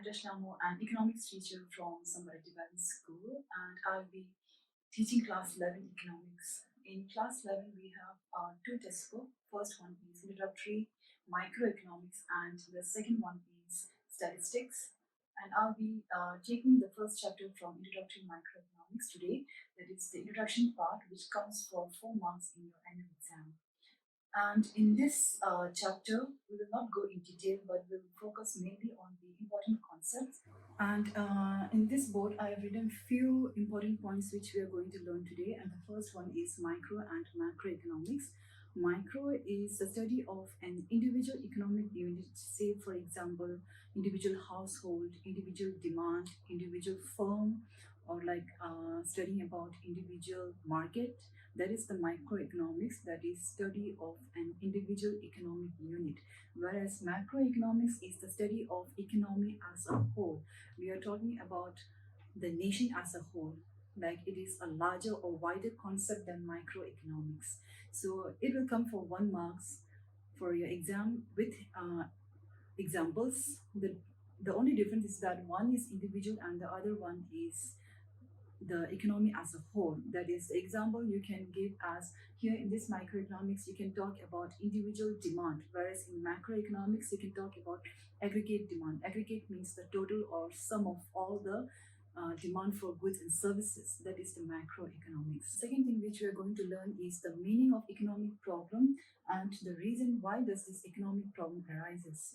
Dashlamo, an economics teacher from Sambar Development School, and I'll be teaching class 11 economics. In class 11, we have two textbooks. First one is introductory microeconomics, and the second one is statistics. And I'll be taking the first chapter from introductory microeconomics today. That is the introduction part, which comes for 4 months in your annual exam. And in this chapter, we will not go in detail, but we'll focus mainly on the important concepts. And in this board, I have written few important points which we are going to learn today. And the first one is micro and macroeconomics. Micro is the study of an individual economic unit, say, for example, individual household, individual demand, individual firm, or like studying about individual market. That is the microeconomics, that is study of an individual economic unit. Whereas macroeconomics is the study of economy as a whole. We are talking about the nation as a whole, like it is a larger or wider concept than microeconomics. So it will come for 1 marks for your exam with examples. The only difference is that one is individual and the other one is the economy as a whole. That is, the example you can give as here in this microeconomics, you can talk about individual demand, whereas in macroeconomics, you can talk about aggregate demand. Aggregate means the total or sum of all the demand for goods and services. That is the macroeconomics. Second thing which we are going to learn is the meaning of economic problem and the reason why does this economic problem arises.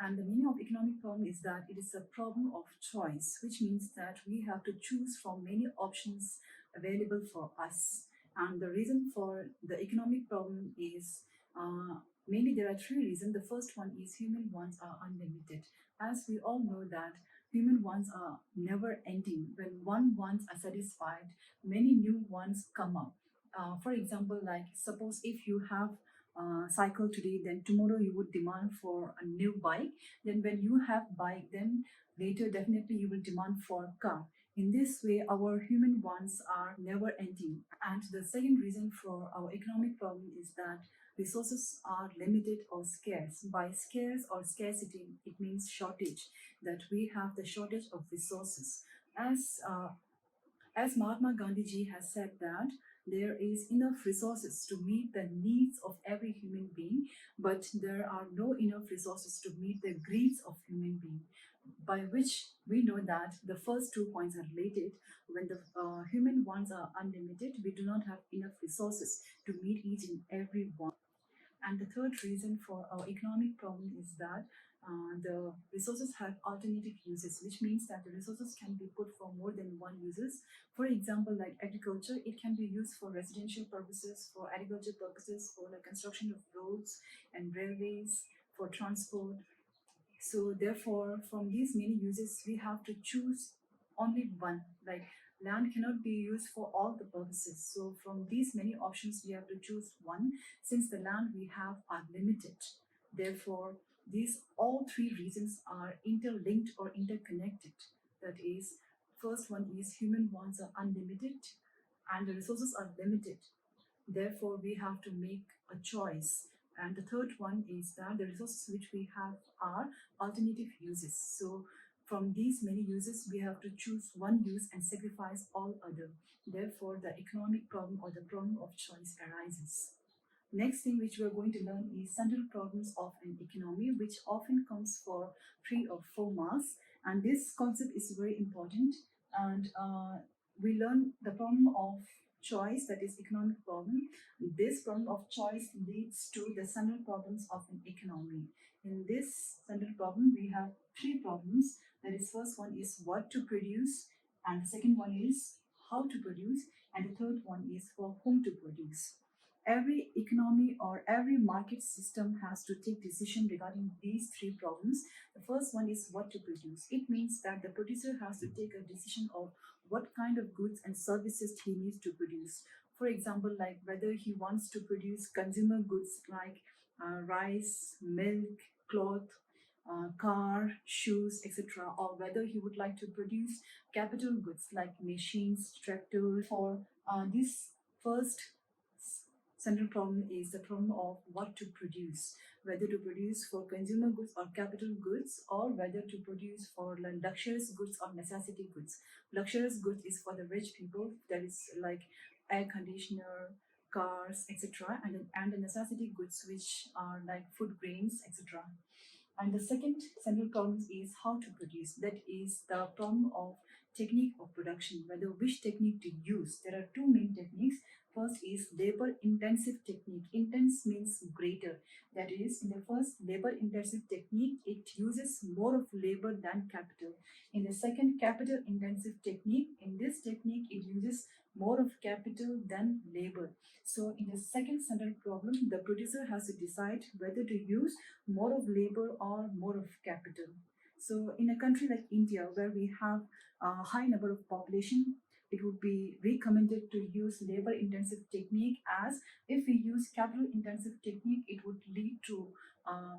And the meaning of economic problem is that it is a problem of choice, which means that we have to choose from many options available for us. And the reason for the economic problem is mainly there are three reasons. The first one is human wants are unlimited. As we all know that human wants are never ending. When one wants are satisfied, many new wants come up. For example, like suppose if you have cycle today, then tomorrow you would demand for a new bike. Then when you have bike, then later definitely you will demand for car. In this way, our human wants are never ending. And the second reason for our economic problem is that resources are limited or scarce. By scarce or scarcity, it means shortage, that we have the shortage of resources. As Mahatma Gandhi ji has said that there is enough resources to meet the needs of every human being, but there are no enough resources to meet the greeds of human being. By which we know that the first 2 points are related. When the human wants are unlimited, we do not have enough resources to meet each and every want. And the third reason for our economic problem is that the resources have alternative uses, which means that the resources can be put for more than one uses. For example, like agriculture, it can be used for residential purposes, for agriculture purposes, for the construction of roads and railways, for transport. So therefore, from these many uses, we have to choose only one. Like land cannot be used for all the purposes. So from these many options, we have to choose one since the land we have are limited. Therefore, these all three reasons are interlinked or interconnected. That is, first one is human wants are unlimited and the resources are limited. Therefore, we have to make a choice. And the third one is that the resources which we have are alternative uses. So from these many uses, we have to choose one use and sacrifice all other. Therefore, the economic problem or the problem of choice arises. Next thing which we are going to learn is central problems of an economy, which often comes for 3 or 4 marks. And this concept is very important. And we learn the problem of choice, that is economic problem. This problem of choice leads to the central problems of an economy. In this central problem, we have 3 problems. That is, first one is what to produce, and the second one is how to produce, and the third one is for whom to produce. Every economy or every market system has to take decision regarding these 3 problems. The first one is what to produce. It means that the producer has to take a decision of what kind of goods and services he needs to produce. For example, like whether he wants to produce consumer goods like rice, milk, cloth, car, shoes, etc., or whether he would like to produce capital goods like machines, tractors. For this first central problem is the problem of what to produce, whether to produce for consumer goods or capital goods, or whether to produce for luxurious goods or necessity goods. Luxurious goods is for the rich people, that is like air conditioner, cars, etc., and the necessity goods which are like food grains, etc. And the second central problem is how to produce. That is the problem of technique of production, whether which technique to use. There are two main techniques. First is labor intensive technique. Intense means greater. That is, in the first labor intensive technique, it uses more of labor than capital. In the second capital intensive technique, in this technique, it uses more of capital than labor. So in the second central problem, the producer has to decide whether to use more of labor or more of capital. So in a country like India, where we have a high number of population, it would be recommended to use labor intensive technique, as if we use capital intensive technique, uh,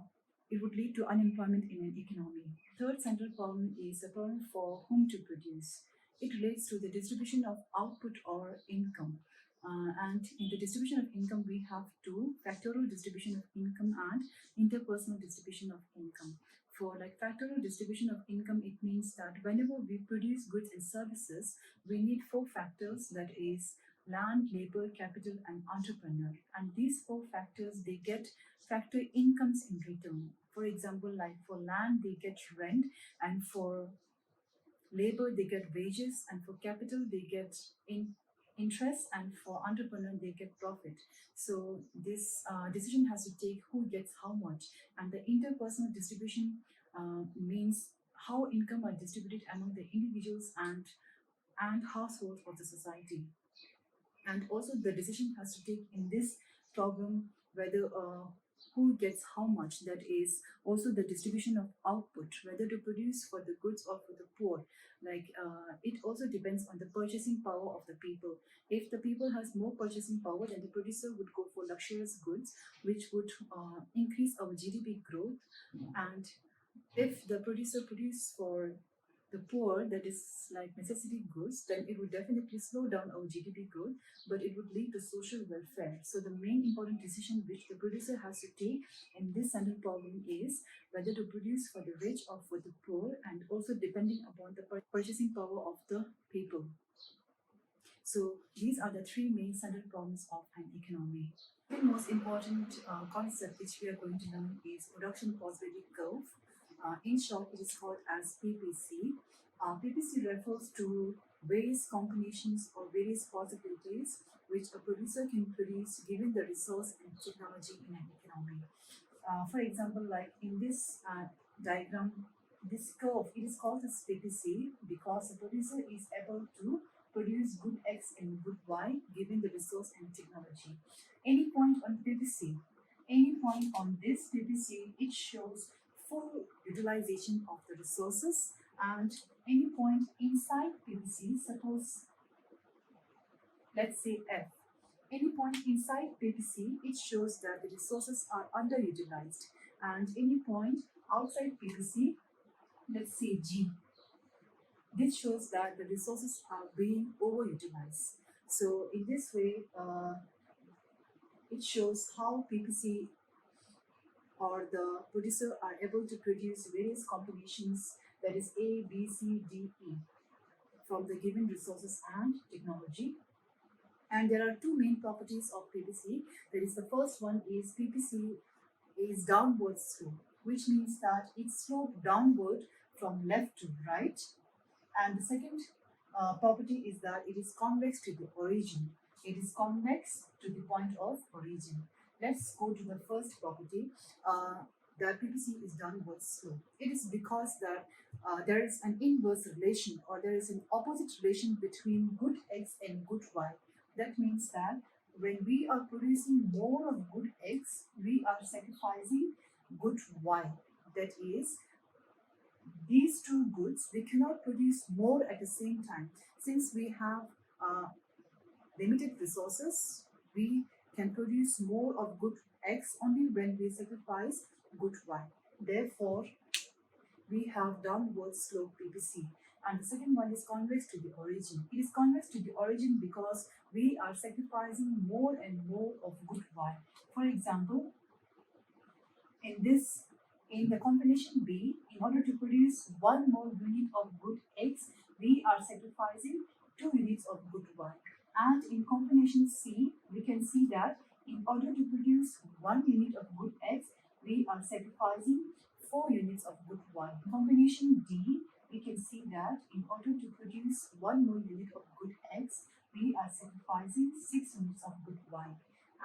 it would lead to unemployment in an economy. Third central problem is a problem for whom to produce. It relates to the distribution of output or income. And in the distribution of income, we have two: factorial distribution of income and interpersonal distribution of income. For like factorial distribution of income, it means that whenever we produce goods and services, we need four factors, that is land, labor, capital, and entrepreneur. And these four factors, they get factor incomes in return. For example, like for land, they get rent, and for labor they get wages, and for capital they get interest, and for entrepreneur they get profit. So this decision has to take who gets how much. And the interpersonal distribution means how income are distributed among the individuals and households of the society. And also the decision has to take in this problem whether who gets how much. That is also the distribution of output, whether to produce for the goods or for the poor. Like it also depends on the purchasing power of the people. If the people has more purchasing power, then the producer would go for luxurious goods, which would increase our GDP growth. And if the producer produce for the poor, that is like necessity goods, then it would definitely slow down our GDP growth, but it would lead to social welfare. So the main important decision which the producer has to take in this central problem is whether to produce for the rich or for the poor, and also depending upon the purchasing power of the people. So these are the three main central problems of an economy. The most important concept which we are going to learn is production possibility curve. In short, it is called as PPC. PPC refers to various combinations or various possibilities which a producer can produce given the resource and technology in an economy. For example, like in this diagram, this curve, it is called as PPC because the producer is able to produce good X and good Y given the resource and technology. Any point on PPC, any point on this PPC, it shows full utilization of the resources, and any point inside PPC, suppose let's say F. Any point inside PPC, it shows that the resources are underutilized, and any point outside PPC, let's say G, this shows that the resources are being overutilized. So in this way, it shows how PPC or the producer are able to produce various combinations, that is A, B, C, D, E, from the given resources and technology. And there are two main properties of PPC. That is, the first one is PPC is downward slope, which means that it's sloped downward from left to right. And the second property is that it is convex to the origin. It is convex to the point of origin. Let's go to the first property. That PPC is downward slope. It is because that there is an inverse relation, or there is an opposite relation between good X and good Y. That means that when we are producing more of good X, we are sacrificing good Y. That is, these two goods, we cannot produce more at the same time. Since we have limited resources, we can produce more of good X only when we sacrifice good Y. Therefore, we have downward slope PPC. And the second one is convex to the origin. It is convex to the origin because we are sacrificing more and more of good Y. For example, in the combination B, in order to produce one more unit of good X, we are sacrificing 2 units of good Y. And in combination C, we can see that in order to produce 1 unit of good X, we are sacrificing 4 units of good Y. In combination D, we can see that in order to produce one more unit of good X, we are sacrificing 6 units of good Y.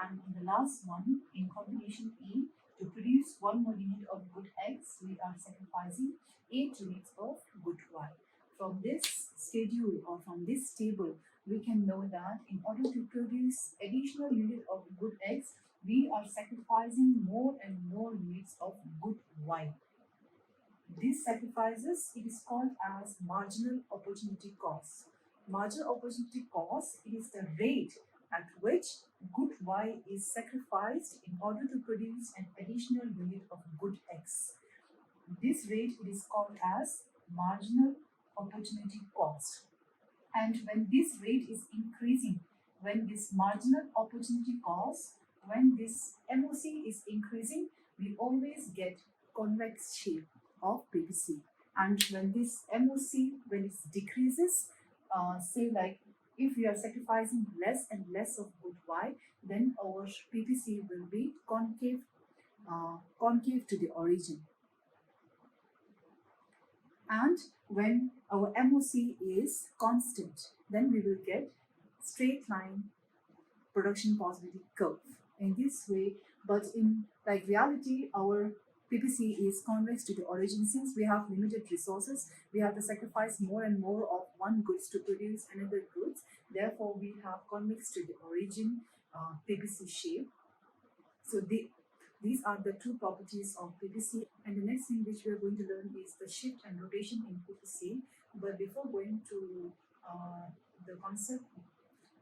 And in the last one, in combination E, to produce one more unit of good X, we are sacrificing 8 units of good Y. From this schedule or from this table, we can know that in order to produce additional unit of good X, we are sacrificing more and more units of good Y. These sacrifices, it is called as marginal opportunity cost. Marginal opportunity cost, it is the rate at which good Y is sacrificed in order to produce an additional unit of good X. This rate, it is called as marginal opportunity cost. And when this rate is increasing, when this marginal opportunity cost, when this MOC is increasing, we always get convex shape of PPC. And when this MOC, when it decreases, say like if we are sacrificing less and less of good Y, then our PPC will be concave to the origin. And when our MOC is constant, then we will get straight line production possibility curve in this way. But in like reality, our PPC is convex to the origin. Since we have limited resources, we have to sacrifice more and more of one goods to produce another goods. Therefore, we have convex to the origin PPC shape. So these are the two properties of PPC. And the next thing which we are going to learn is the shift and rotation in PPC. But before going to the concept,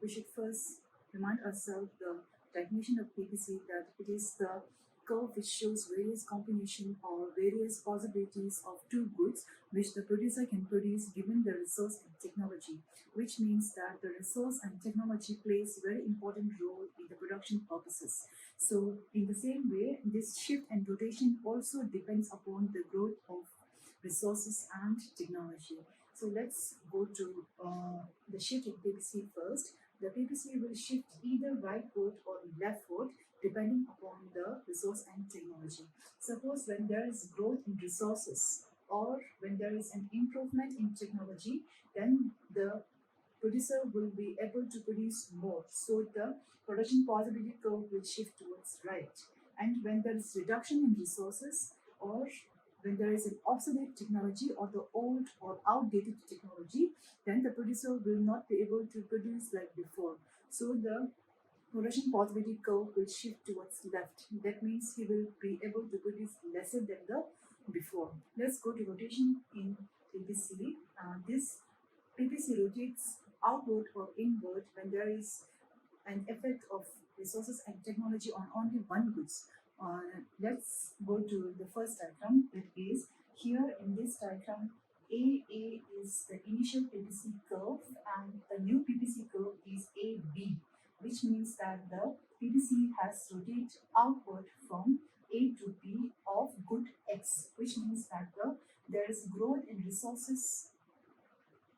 we should first remind ourselves the definition of PPC, that it is the curve which shows various combination or various possibilities of two goods which the producer can produce given the resource and technology, which means that the resource and technology plays a very important role in the production purposes. So in the same way, this shift and rotation also depends upon the growth of resources and technology. So let's go to the shift in PPC first. The PPC will shift either rightward or leftward depending upon the resource and technology. Suppose when there is growth in resources or when there is an improvement in technology, then the producer will be able to produce more. So the production possibility curve will shift towards right. And when there is reduction in resources or when there is an obsolete technology or the old or outdated technology, then the producer will not be able to produce like before. So the production possibility curve will shift towards left. That means he will be able to produce lesser than the before. Let's go to rotation in PPC. This PPC rotates outward or inward when there is an effect of resources and technology on only one goods. Let's go to the first diagram. That is, here in this diagram, AA is the initial PPC curve and the new PPC curve is AB, which means that the PPC has rotated outward from A to B of good X, which means that there is growth in resources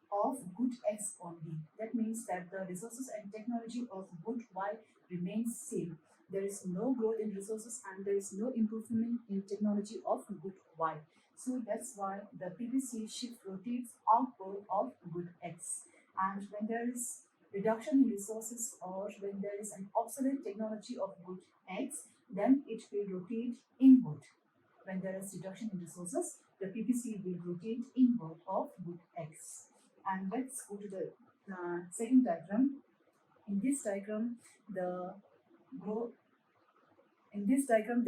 of good X only. That means that the resources and technology of good Y remains same. There is no growth in resources and there is no improvement in technology of good Y. So that's why the PPC shift rotates outward of good X. And when there is reduction in resources or when there is an obsolete technology of good X, then it will rotate inward. When there is reduction in resources, the PPC will rotate inward of good X. And let's go to the second diagram. In this diagram, there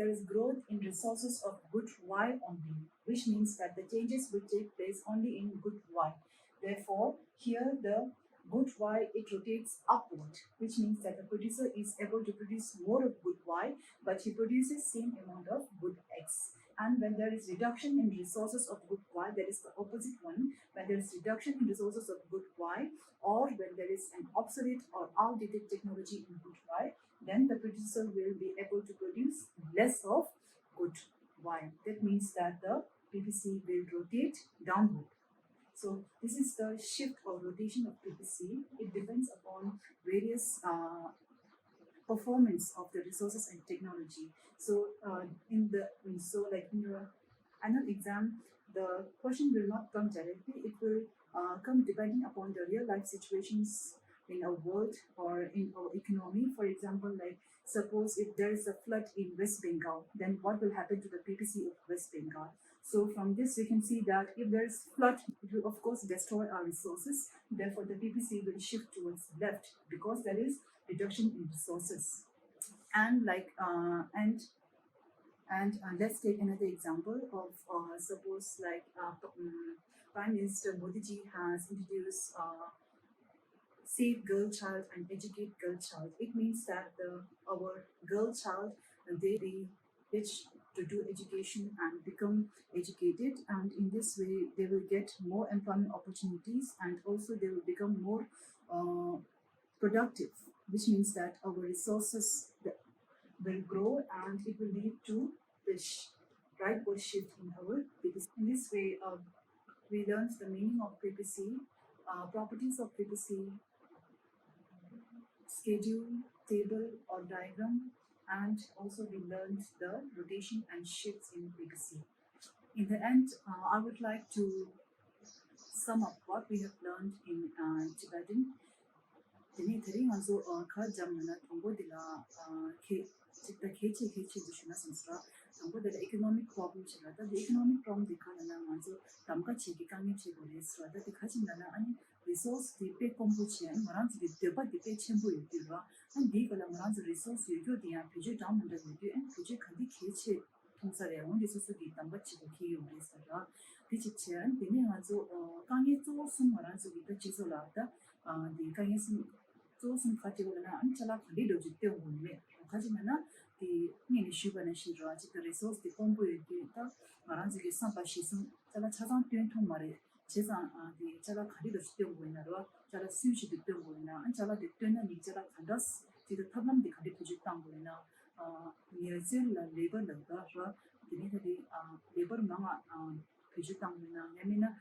is growth in resources of good Y only, which means that the changes will take place only in good Y. Therefore, here the good Y, it rotates upward, which means that the producer is able to produce more of good Y, but he produces same amount of good X. And when there is reduction in resources of good Y, that is the opposite one. When there is reduction in resources of good Y, or when there is an obsolete or outdated technology in good Y, then the producer will be able to produce less of good Y. That means that the PPC will rotate downward. So this is the shift or rotation of PPC. It depends upon various performance of the resources and technology. So like in your annual exam, the question will not come directly. It will come depending upon the real life situations in our world or in our economy. For example, like suppose if there is a flood in West Bengal, then what will happen to the PPC of West Bengal? So from this we can see that if there is flood, it will of course destroy our resources. Therefore, the PPC will shift towards left because there is reduction in resources. And let's take another example of suppose like Prime Minister Modi ji has introduced Save Girl Child and Educate Girl Child. It means that our girl child they be rich to do education and become educated, and in this way they will get more employment opportunities and also they will become more productive, which means that our resources will grow and it will lead to this rightward shift in our PPC. In this way, we learned the meaning of PPC, properties of PPC, schedule, table or diagram, and also we learned the rotation and shifts in PPC. In the end, I would like to sum up what we have learned in Tibetan. Tene teri nganzo ka jamna tongbo dila chikta keche dushuna samsra tongbo dila economic problem chila da economic problem dikhala na nganzo tamka chiki kangi chego resra da dikhajin na ani resource di pe kombo chian maranz di deba di pe chenbo yudirwa an di kala maranz resource yugyo diya piju damunda yugyo an piju khandi keche tongsare on resource di tamka chego ki yuresra di chikchen tene nganzo kangi zo sum maranz di ta chizola da di kangi sum 조금 가지고는 안찰라 관리를 주대고 있네. 가지면은 이 니네 슈바는 시로 아직 리소스 디 공부에다 말한지게 상바시슨 자라 차상 변통 말에 제상 디 자라 관리를 주대고 있나로 자라 수시 주대고 있나 안찰라 됐는 니 자라 간다스 지도 탑남디 관리 부지당 보이나 니르질 레버는가 저 디네들이 레버 망아 부지당 보이나 야미나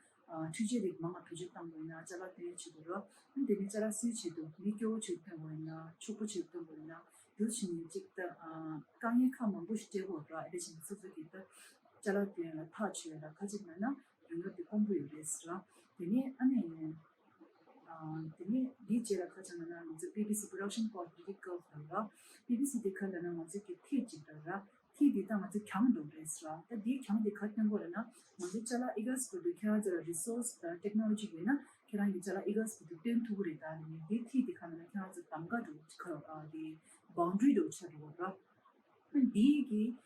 취재리 망아 부지당 보이나 자라 되 지도로 근데 자라 수치도 미교 주된 거나 축구 주된 거나 요즘에 직다 강의 가면 보시되고라 이렇게 수수기도 자라 되는 타치에다 가지면은 이것도 공부를 되니 안에 되니 디제라 가잖아요. 이제 BBC production for critical 거라 BBC 데칼라는 먼저 티지다라 티디다 먼저 강도 그랬어. 이 강도 같은 거라나 먼저 자라 이것도 켜져 리소스 테크놀로지나 그런 게 자라 이것도 된 투구리다. 이 티디 가면 켜져 담가도 이 바운더리도 쳐도라. 디기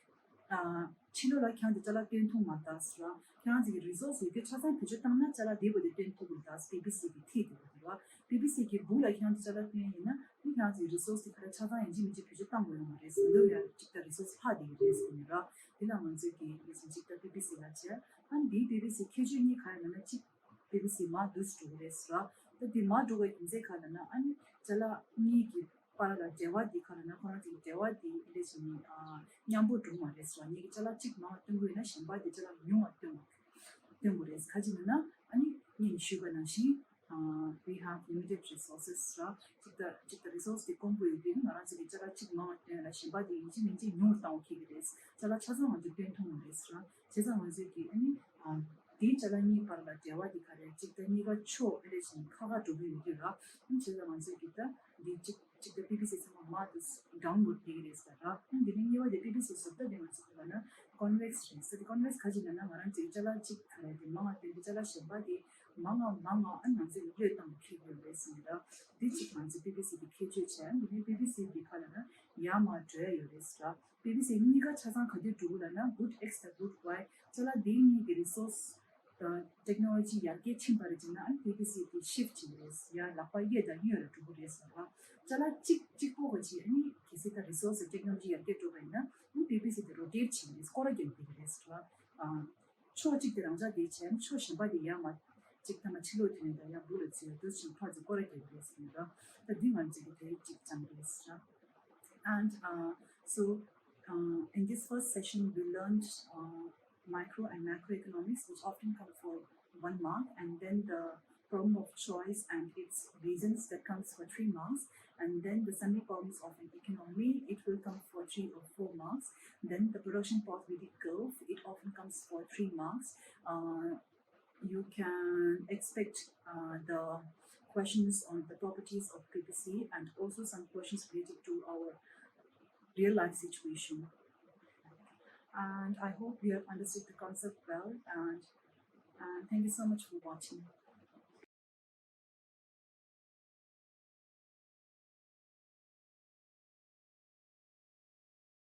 치료라 켜져 자라 된 투 맞다스라. 켜지 리소스 이게 차상 비주당나 자라 디보데 된 투구다. BBC 티디가 BBC ki bula kyan tsala piyina ni kyanzi resource kara chaza inji miji piju tango yung res ndoya chikta resource hadi res kunira dila manzi ki isi chikta BBC la chiya an di BBC keju ni kaya nana chik BBC ma dus tu res ra di ma duwa inze kaya nana an chala ni ki para dewa di kaya nana kora chik dewa di res ni nyambo dunga res ra ni ki chala chik ma tungu ina shimba di chala nyunga tungu res kaji nana ani ni shuga na shi we have limited resources ra chikta resource di kombu yubi ngara chigi chala chik ma la shimba di inji minji nyur taung ki res chala chaza ma ju pen thong res ra cheza ma ju ki ani di chala ni par la dewa di kare chikta ni ga cho res ni khaga du yubi ra cheza ma ju ki ta di chikta BBC sama ma this downward di res ra di ni wa de BBC sabta de ma chikta na convex res di convex khaji na ngara chigi chala chik kare di ma de chala shimba di 망아 안나지 레당 키고랬습니다. 디지털즈 BBC 키주 chen BBC 비카라나 야마 드레요레스라 BBC 니가 차상 거기 두고라나 good extra good y 저라 데니 리소스 technology yargi chimbarjina and PPC the shift is ya lapa ye da year to res ba chala chik po ji ani kisi the resource technology yargi to na PPC the rotate chin is correct res to cho chik de rangja de chen cho shin ba de ya ma chik ta ma chilo tin da ya bullet se to shin pa the correct res ni da the demand chik chang res and in this first session, we learned micro and macroeconomics, which often come for 1 mark, and then the problem of choice and its reasons that comes for 3 marks, and then the semi problems of an economy, it will come for 3 or 4 marks. Then the production possibility curve, it often comes for 3 marks. You can expect the questions on the properties of PPC and also some questions related to our real life situation. And I hope you have understood the concept well, and thank you so much for watching.